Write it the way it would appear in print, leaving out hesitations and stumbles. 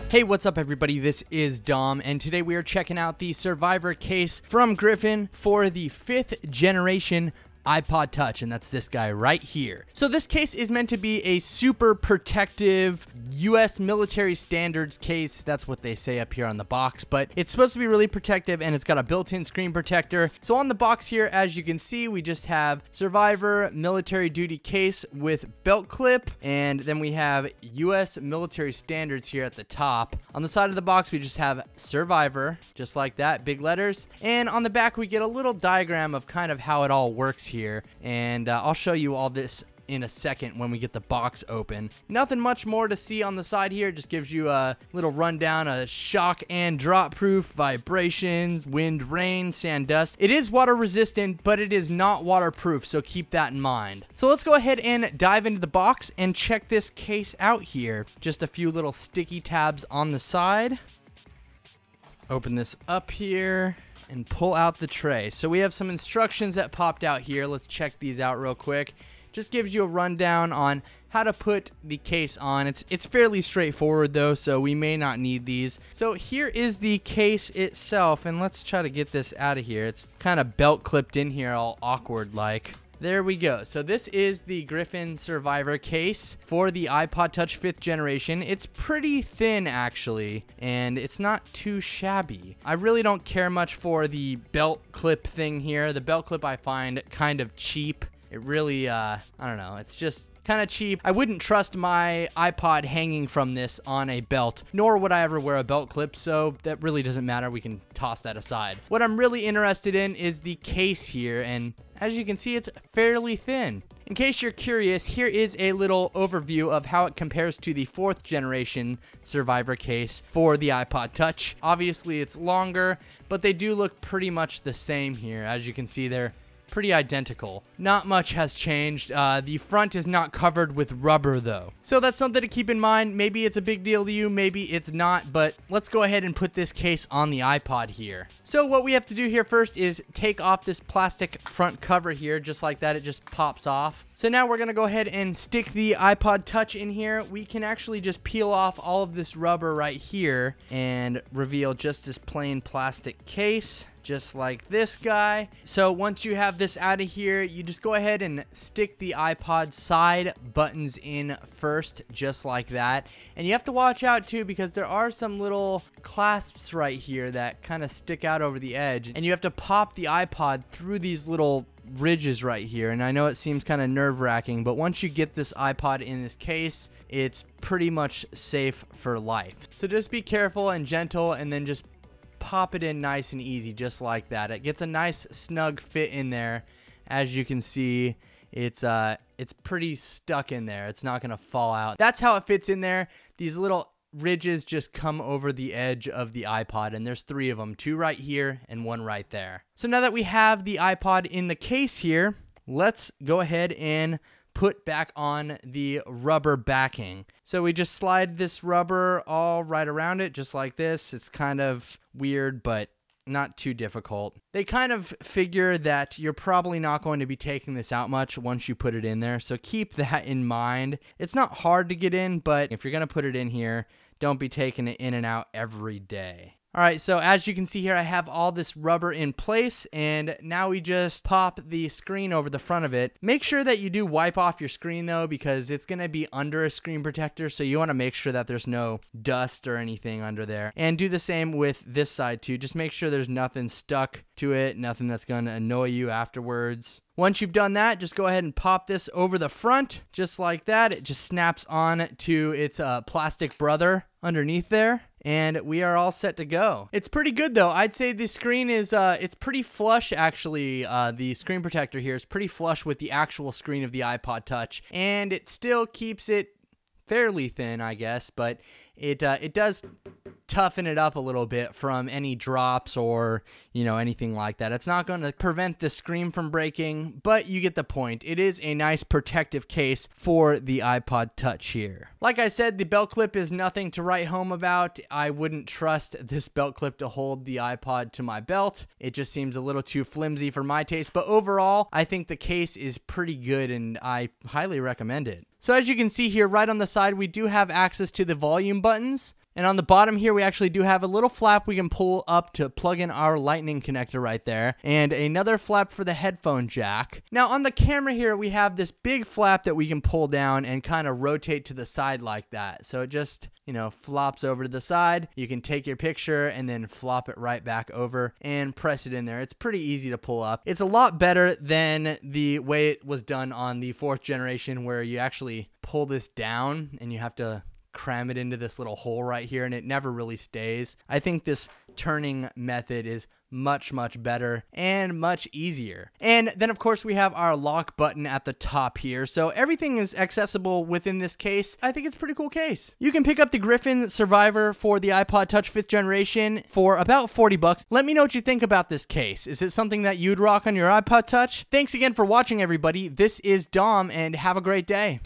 Hey, what's up everybody? This is Dom, and today we are checking out the Survivor case from Griffin for the 5th generation iPod Touch, and that's this guy right here. So this case is meant to be a super protective US military standards case. That's what they say up here on the box, but it's supposed to be really protective, and it's got a built-in screen protector. So on the box here, as you can see, we just have Survivor military duty case with belt clip, and then we have US military standards here at the top. On the side of the box, we just have Survivor, just like that, big letters. And on the back, we get a little diagram of kind of how it all works here, and I'll show you all this in a second when we get the box open. Nothing much more to see on the side here. Just gives you a little rundown of shock and drop proof, vibrations, wind, rain, sand, dust. It is water resistant, but it is not waterproof, so keep that in mind. So let's go ahead and dive into the box and check this case out here. Just a few little sticky tabs on the side. Open this up here and pull out the tray. So we have some instructions that popped out here. Let's check these out real quick. Just gives you a rundown on how to put the case on. It's fairly straightforward though, so we may not need these. So here is the case itself, and let's try to get this out of here. It's kind of belt clipped in here all awkward like. There we go. So this is the Griffin Survivor case for the iPod Touch 5th generation. It's pretty thin actually, and it's not too shabby. I really don't care much for the belt clip thing here. The belt clip I find kind of cheap. It really, I don't know, it's just kind of cheap. I wouldn't trust my iPod hanging from this on a belt, nor would I ever wear a belt clip, so that really doesn't matter. We can toss that aside. What I'm really interested in is the case here, and as you can see, it's fairly thin. In case you're curious, here is a little overview of how it compares to the 4th generation Survivor case for the iPod Touch. Obviously, it's longer, but they do look pretty much the same here. As you can see, they're pretty identical. Not much has changed. The front is not covered with rubber though. So that's something to keep in mind. Maybe it's a big deal to you, maybe it's not, but let's go ahead and put this case on the iPod here. So what we have to do here first is take off this plastic front cover here, just like that. It just pops off. So now we're gonna go ahead and stick the iPod Touch in here. We can actually just peel off all of this rubber right here and reveal just this plain plastic case, just like this guy. So once you have this out of here, you just go ahead and stick the iPod side buttons in first, just like that. And you have to watch out too, because there are some little clasps right here that kind of stick out over the edge, and you have to pop the iPod through these little ridges right here. And I know it seems kind of nerve-wracking, but once you get this iPod in this case, it's pretty much safe for life. So just be careful and gentle, and then just pop it in nice and easy, just like that. It gets a nice snug fit in there. As you can see, it's pretty stuck in there. It's not gonna fall out. That's how it fits in there. These little ridges just come over the edge of the iPod, and there's 3 of them, 2 right here and 1 right there. So now that we have the iPod in the case here, let's go ahead and put back on the rubber backing. So we just slide this rubber all right around it, just like this. It's kind of weird, but not too difficult. They kind of figure that you're probably not going to be taking this out much once you put it in there, so keep that in mind. It's not hard to get in, but if you're gonna put it in here, don't be taking it in and out every day. All right, so as you can see here, I have all this rubber in place, and now we just pop the screen over the front of it. Make sure that you do wipe off your screen though, because it's gonna be under a screen protector, so you wanna make sure that there's no dust or anything under there. And do the same with this side too. Just make sure there's nothing stuck to it, nothing that's gonna annoy you afterwards. Once you've done that, just go ahead and pop this over the front, just like that. It just snaps on to its plastic brother underneath there, and we are all set to go. It's pretty good though. I'd say the screen is, it's pretty flush actually. The screen protector here is pretty flush with the actual screen of the iPod Touch, and it still keeps it fairly thin, I guess, but it does toughen it up a little bit from any drops or, anything like that. It's not going to prevent the screen from breaking, but you get the point. It is a nice protective case for the iPod Touch here. Like I said, the belt clip is nothing to write home about. I wouldn't trust this belt clip to hold the iPod to my belt. It just seems a little too flimsy for my taste, but overall, I think the case is pretty good and I highly recommend it. So as you can see here, right on the side, we do have access to the volume buttons. And on the bottom here, we actually do have a little flap we can pull up to plug in our lightning connector right there. And another flap for the headphone jack. Now on the camera here, we have this big flap that we can pull down and kind of rotate to the side like that. So it just, flops over to the side. You can take your picture and then flop it right back over and press it in there. It's pretty easy to pull up. It's a lot better than the way it was done on the 4th generation where you actually pull this down and you have to cram it into this little hole right here and it never really stays. I think this turning method is much better and much easier. And then of course we have our lock button at the top here, so everything is accessible within this case. I think it's a pretty cool case. You can pick up the Griffin Survivor for the iPod Touch 5th generation for about $40. Let me know what you think about this case. Is it something that you'd rock on your iPod Touch? Thanks again for watching, everybody. This is Dom, and have a great day.